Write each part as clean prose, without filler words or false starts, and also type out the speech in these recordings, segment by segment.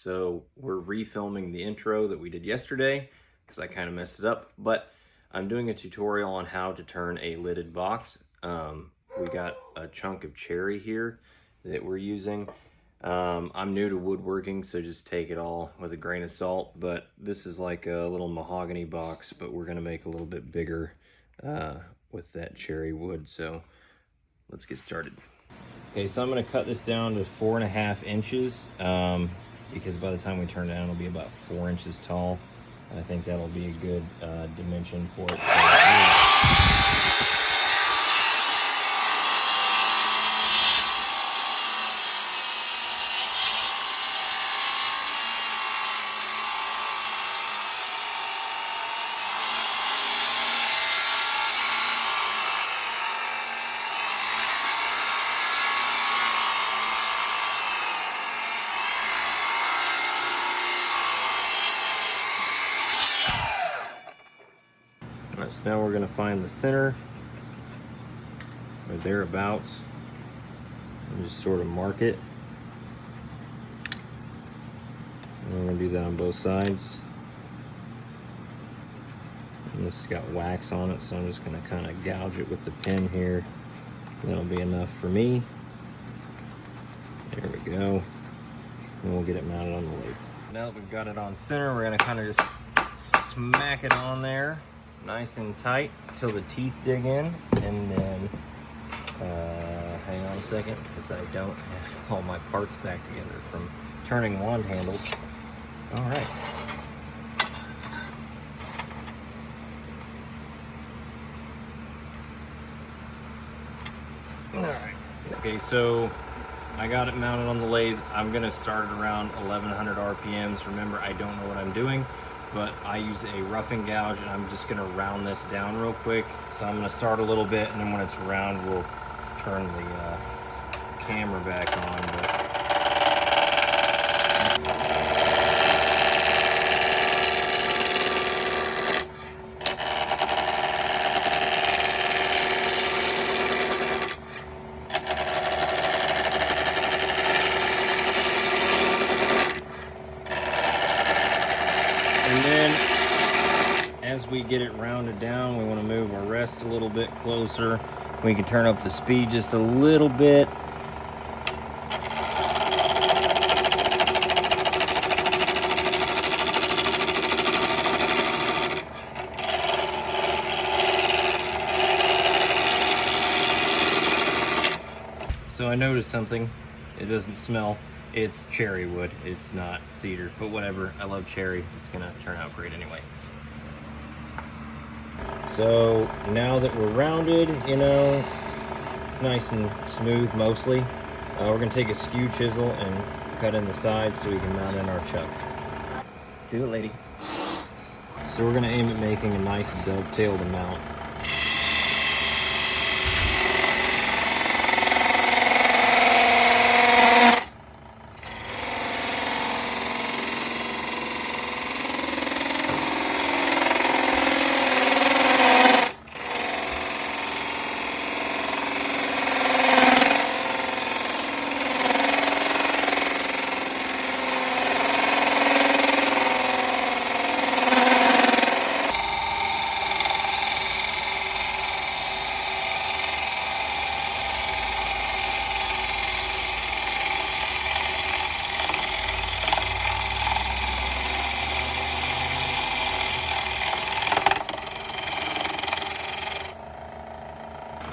So we're refilming the intro that we did yesterday because I kind of messed it up, but I'm doing a tutorial on how to turn a lidded box. We got a chunk of cherry here that we're using. I'm new to woodworking, so just take it all with a grain of salt, but this is like a little mahogany box, but we're gonna make a little bit bigger with that cherry wood, so let's get started. Okay, so I'm gonna cut this down to 4.5 inches because by the time we turn it down, it'll be about 4 inches tall. And I think that'll be a good dimension for it. So now we're going to find the center or thereabouts and just sort of mark it. And we're going to do that on both sides. And this has got wax on it, so I'm just going to kind of gouge it with the pin here. That'll be enough for me. There we go. And we'll get it mounted on the lathe. Now that we've got it on center, we're going to kind of just smack it on there nice and tight until the teeth dig in, and then hang on a second because I don't have all my parts back together from turning wand handles. All right. All right. Okay, so I got it mounted on the lathe. I'm gonna start it around 1100 RPMs. Remember, I don't know what I'm doing, but I use a roughing gouge, and I'm just gonna round this down real quick. So I'm gonna start a little bit, and then when it's round, we'll turn the camera back on. And then as we get it rounded down, we want to move our rest a little bit closer. We can turn up the speed just a little bit. So I noticed something. It doesn't smell. It's cherry wood. It's not cedar, but whatever. I love cherry. It's gonna turn out great anyway. So now that we're rounded, you know, it's nice and smooth mostly. We're gonna take a skew chisel and cut in the sides so we can mount in our chuck. Do it, lady. So we're gonna aim at making a nice dovetail to mount.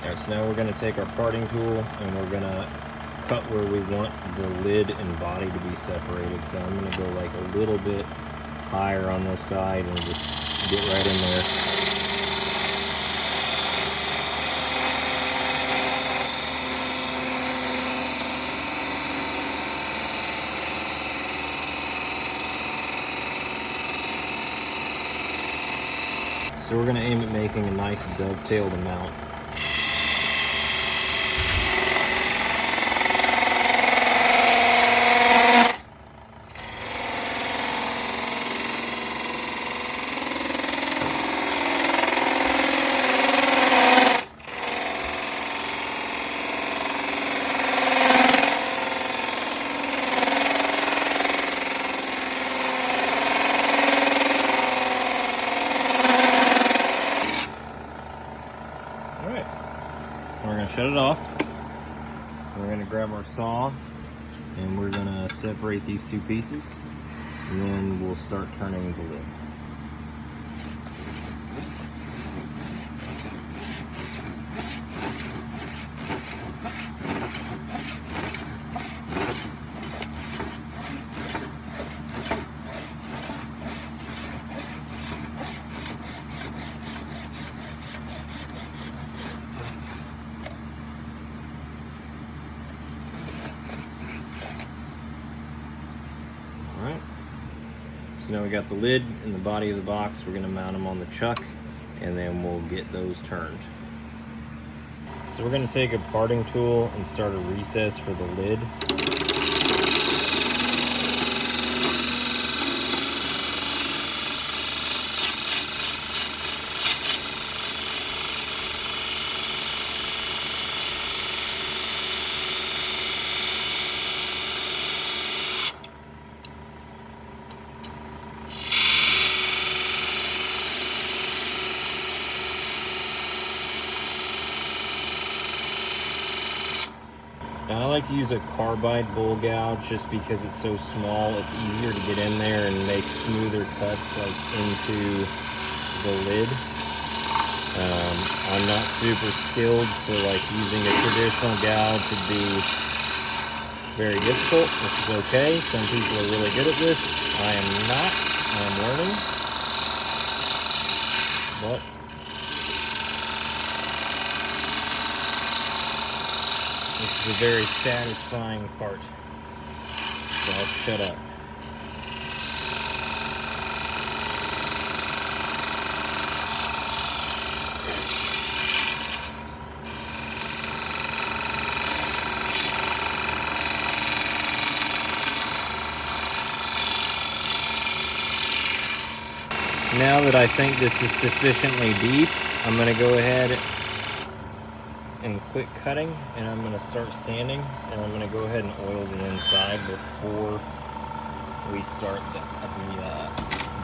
Alright, so now we're going to take our parting tool and we're going to cut where we want the lid and body to be separated. So I'm going to go like a little bit higher on this side and just get right in there. So we're going to aim at making a nice dovetail to mount. shut it off. We're going to grab our saw and we're going to separate these two pieces, and then we'll start turning the lid. Alright, so now we got the lid and the body of the box. We're going to mount them on the chuck and then we'll get those turned. So we're going to take a parting tool and start a recess for the lid. Now I like to use a carbide bull gouge just because it's so small. It's easier to get in there and make smoother cuts like into the lid. I'm not super skilled, so like using a traditional gouge would be very difficult, which is okay. Some people are really good at this. I am not. I'm learning. But this is a very satisfying part. So I'll shut up. Now that I think this is sufficiently deep, I'm going to go ahead and quit cutting, and I'm going to start sanding, and I'm going to go ahead and oil the inside before we start the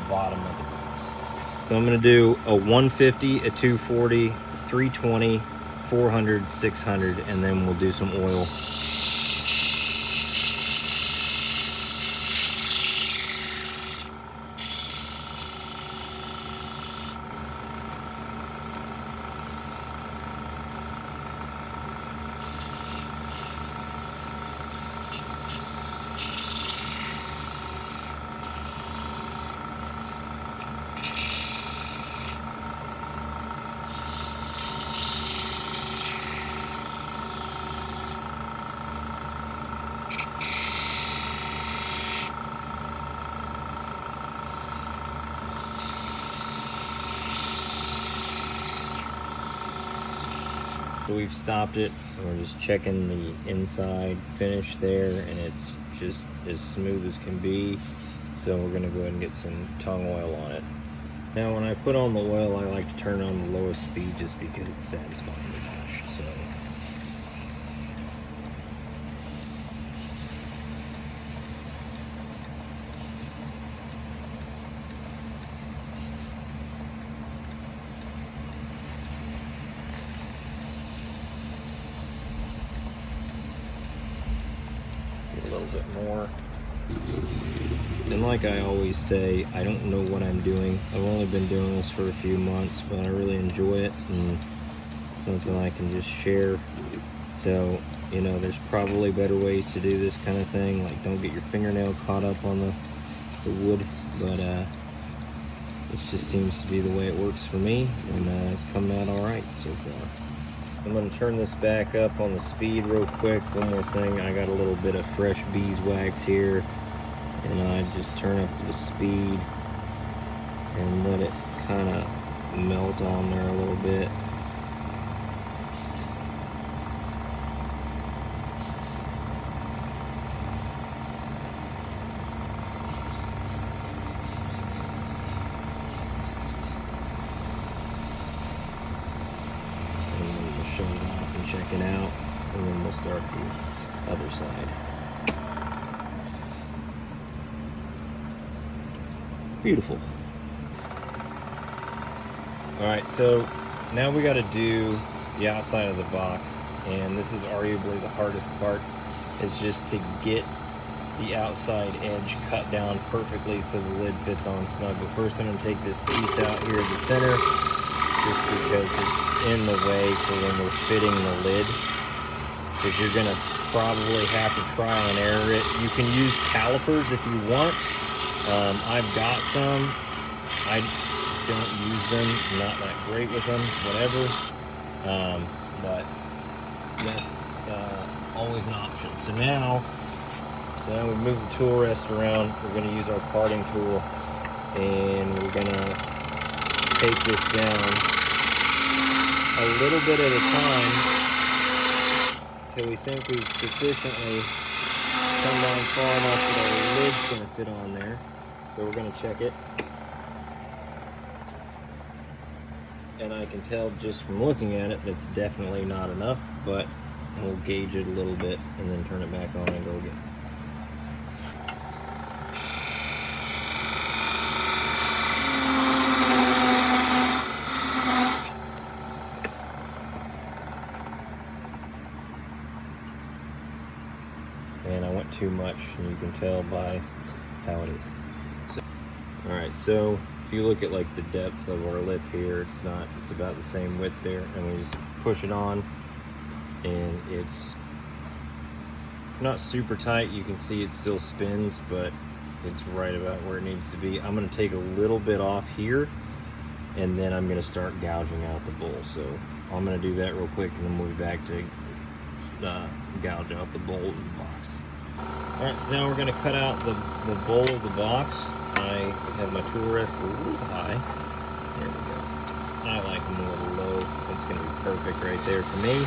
bottom of the box. So I'm going to do a 150, a 240, 320, 400, 600, and then we'll do some oil. So we've stopped it, and we're just checking the inside finish there, and it's just as smooth as can be. So we're gonna go ahead and get some tongue oil on it. Now when I put on the oil, I like to turn on the lowest speed just because it's satisfying to wash. So a little bit more. And like I always say, I don't know what I'm doing. I've only been doing this for a few months, but I really enjoy it, and something I can just share. So, you know, there's probably better ways to do this kind of thing. Like, don't get your fingernail caught up on the wood, but it just seems to be the way it works for me, and it's coming out all right so far. I'm going to turn this back up on the speed real quick. One more thing, I got a little bit of fresh beeswax here, and I just turn up the speed and let it kind of melt on there a little bit. Shut it off and check it out, and then we'll start the other side. Beautiful. All right, so now we got to do the outside of the box. and this is arguably the hardest part, is just to get the outside edge cut down perfectly so the lid fits on snug. But first I'm going to take this piece out here at the center, just because it's in the way for when we're fitting the lid, because you're going to probably have to try and error it. You can use calipers if you want. I've got some. I don't use them, I'm not that great with them, whatever. But that's always an option. So now we move the tool rest around. We're going to use our parting tool, and we're going to take this down a little bit at a time until we think we've sufficiently come down far enough that our lid's going to fit on there. So we're going to check it. And I can tell just from looking at it that's definitely not enough, but we'll gauge it a little bit and then turn it back on and go again. And I went too much, and you can tell by how it is. So, all right, so if you look at like the depth of our lip here, it's about the same width there, and we just push it on, and it's not super tight. You can see it still spins, but it's right about where it needs to be. I'm going to take a little bit off here, and then I'm going to start gouging out the bowl. So I'm going to do that real quick, and then we'll be back to gouge out the bowl of the box. All right, so now we're going to cut out the bowl of the box. I have my tool rest a little high. There we go. I like them a little low. It's going to be perfect right there for me.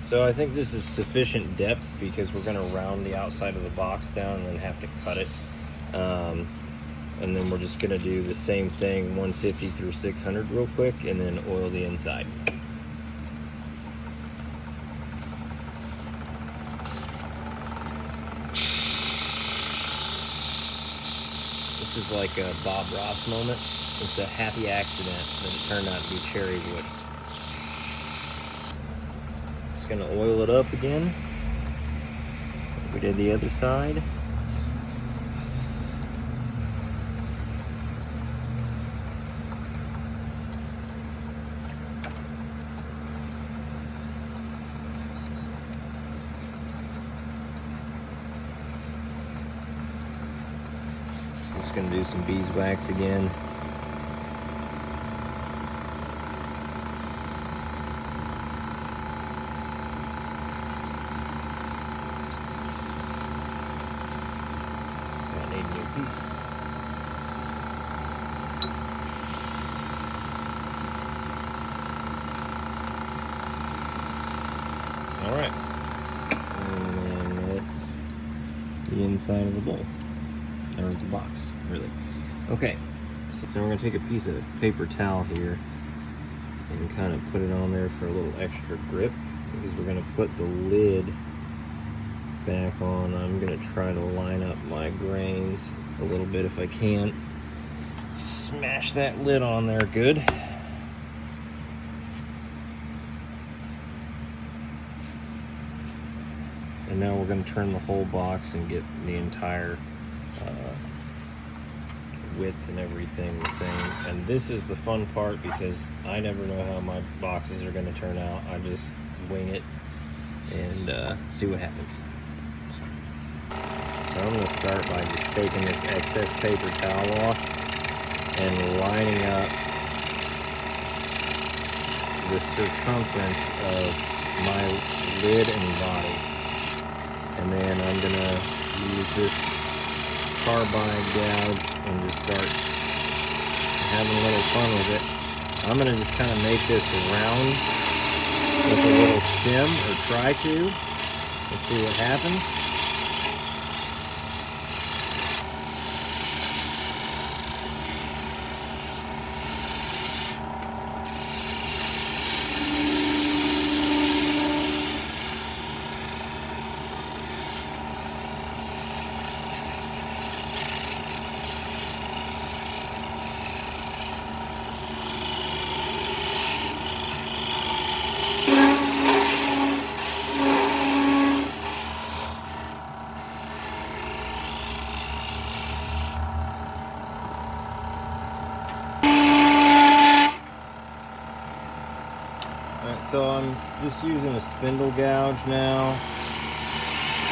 So I think this is sufficient depth because we're going to round the outside of the box down and then have to cut it. And then we're just going to do the same thing, 150 through 600 real quick, and then oil the inside. This is like a Bob Ross moment. It's a happy accident that it turned out to be cherry wood. Going to oil it up again. We did the other side. Just going to do some beeswax again. All right, and then it's the inside of the bowl, or the box, really. Okay, so we're gonna take a piece of paper towel here and kind of put it on there for a little extra grip, because we're gonna put the lid back on. I'm gonna try to line up my grains a little bit if I can. Smash that lid on there good. And now we're going to turn the whole box and get the entire width and everything the same. And this is the fun part because I never know how my boxes are going to turn out. I just wing it and see what happens. So I'm going to start by just taking this excess paper towel off and lining up the circumference of my lid and body. And then I'm going to use this carbide gouge and just start having a little fun with it. I'm going to just kind of make this round with a little stem, or try to. Let's see what happens. So I'm just using a spindle gouge now.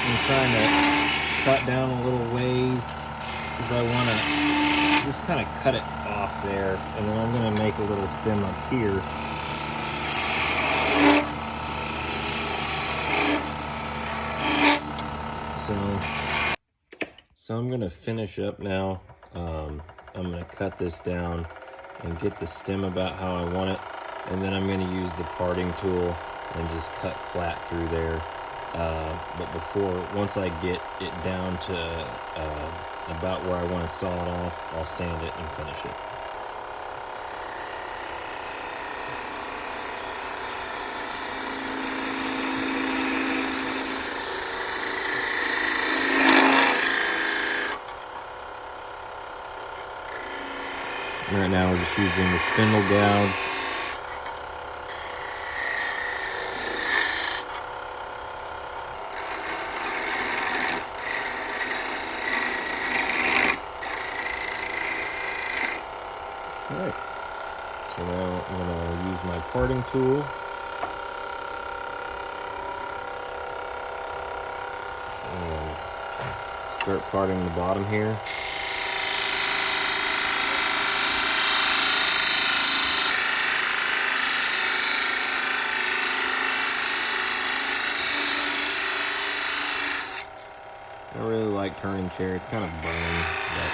I'm trying to cut down a little ways because I want to just kind of cut it off there, and then I'm going to make a little stem up here. So I'm going to finish up now. I'm going to cut this down and get the stem about how I want it. And then I'm going to use the parting tool and just cut flat through there. But once I get it down to about where I want to saw it off, I'll sand it and finish it. Right now we're just using the spindle gouge. Alright, so now I'm going to use my parting tool. And start parting the bottom here. I really like turning cherry. It's kind of burning, but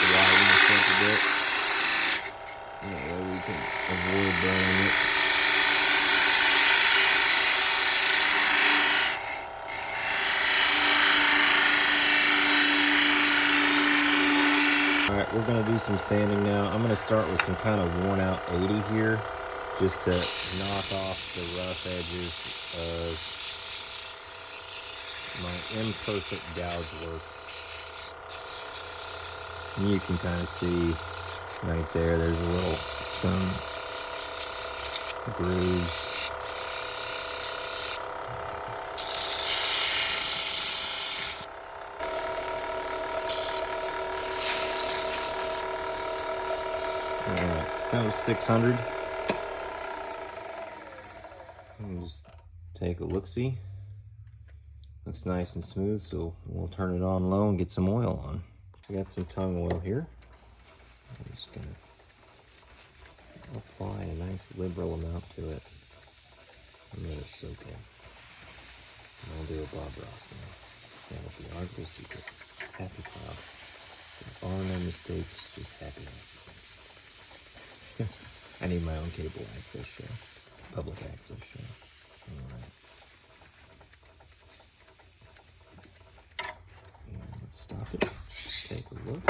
widen this up a bit. That way we can avoid burning it. Alright, we're going to do some sanding now. I'm going to start with some kind of worn out 80 here, just to knock off the rough edges of my imperfect gouge work. And you can kind of see right there, there's a little, some grooves. Alright, so that was 600. Just take a look-see. Looks nice and smooth, so we'll turn it on low and get some oil on. I got some tung oil here. I'm just gonna apply a nice liberal amount to it and let it soak in. And I'll do a Bob Ross now. That'll be our little secret. Happy cloud. There are no mistakes, just happy accidents. I need my own cable access show. Public access show. Alright. Stop it, take a look.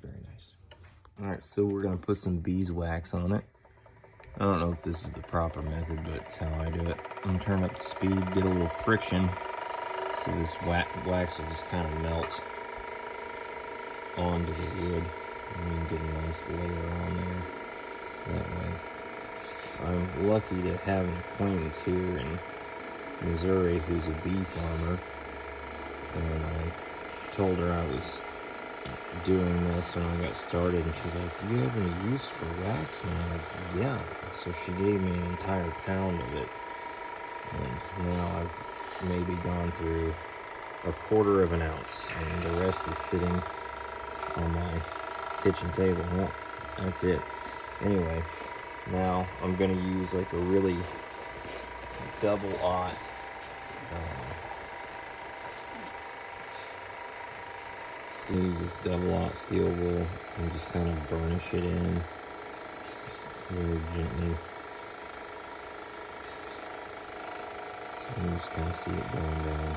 Very nice. Alright, so we're going to put some beeswax on it. I don't know if this is the proper method, but it's how I do it. I'm going to turn up the speed, get a little friction, so this wax will just kind of melt onto the wood. And you can get a nice layer on there that way. I'm lucky to have an acquaintance here in Missouri who's a bee farmer. And I told her I was doing this when I got started, and she's like, "Do you have any use for wax?" And I'm like, "Yeah." So she gave me an entire pound of it, and now I've maybe gone through a quarter of an ounce, and the rest is sitting on my kitchen table. Well, that's it. Anyway, now I'm gonna use like a really double-aught use this double-aught steel wool and just kind of burnish it in very gently. And you just kind of see it going down.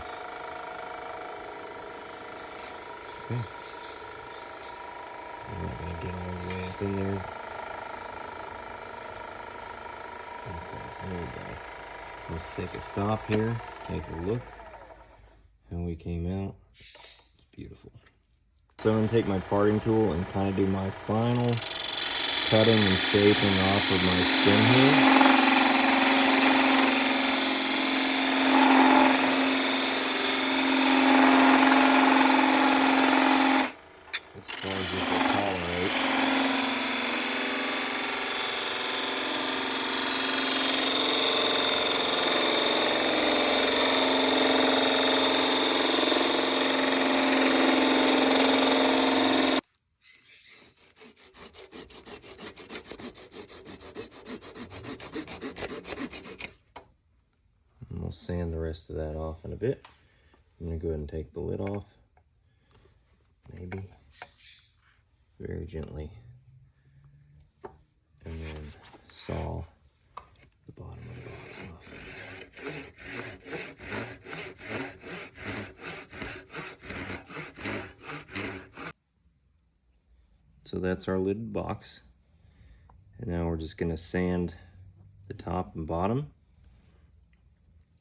Okay. I'm not going to get all the way up in there. Okay, there we go. Let's take a stop here, take a look how we came out. It's beautiful. So I'm going to take my parting tool and kind of do my final cutting and shaping off of my skin here. As far as it will tolerate. And we'll sand the rest of that off in a bit. I'm going to go ahead and take the lid off. Maybe. Very gently. And then saw the bottom of the box off. So that's our lidded box. And now we're just going to sand the top and bottom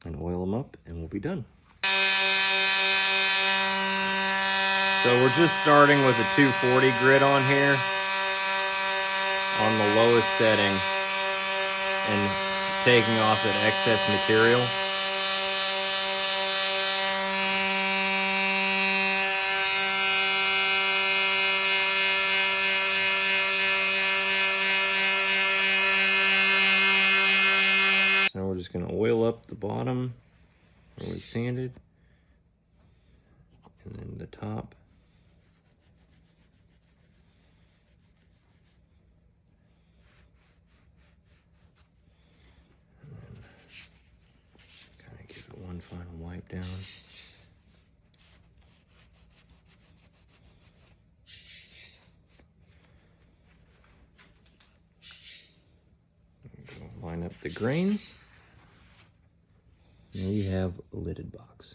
and oil them up, and we'll be done. So we're just starting with a 240 grit on here on the lowest setting and taking off that excess material. So now we're just going to oil up the bottom where we sanded, and then the top. Give it one final wipe down. Line up the grains. Now you have a lidded box.